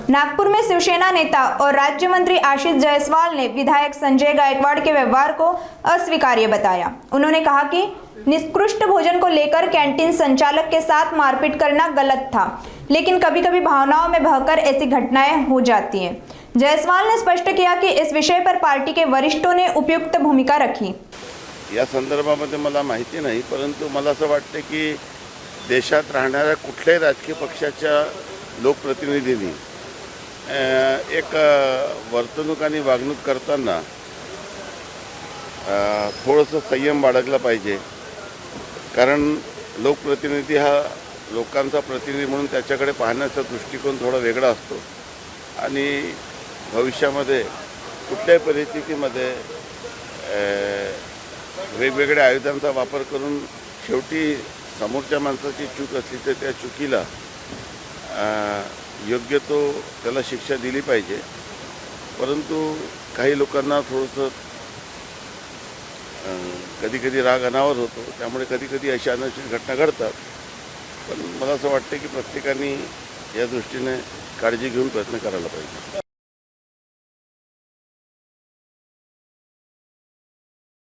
नागपुर में शिवसेना नेता और राज्य मंत्री आशीष जायसवाल ने विधायक संजय गायकवाड़ के व्यवहार को अस्वीकार्य बताया। उन्होंने कहा कि निष्कृष्ट भोजन को लेकर कैंटीन संचालक के साथ मारपीट करना गलत था, लेकिन कभी-कभी भावनाओं में बहकर ऐसी घटनाएं हो जाती हैं। जायसवाल ने स्पष्ट किया कि इस विषय पर पार्टी के वरिष्ठों ने उपयुक्त भूमिका रखी। या संदर्भामध्ये मला माहिती नाही, परंतु मला असं वाटतं की देशात राहणाऱ्या कुठल्याही राजकीय पक्षाच्या लोकप्रतिनिधींनी एक वर्तणूक आणि वागणूक करताना थोडंसं संयम बाळगला पाहिजे। कारण लोकप्रतिनिधी हा लोकांचा प्रतिनिधी म्हणून त्याच्याकडे पाहण्याचा दृष्टिकोन थोडा वेगळा असतो आणि भविष्यामध्ये कुठल्याही परिस्थितीमध्ये वेगवेगळ्या आयुधांचा वापर करून शेवटी समोरच्या माणसाची चूक असली तर त्या चुकीला योग्य तो त्याला शिक्षा दिली पाहिजे। परंतु काही लोकांना थोडंसं कधी-कधी राग अनावर होतो, त्यामुळे कधी-कधी अशा अनुचित घटना घडतात। पण मला असं वाटतं की प्रत्येकाने या दृष्टीने काळजी घेऊन प्रयत्न करायला पाहिजे।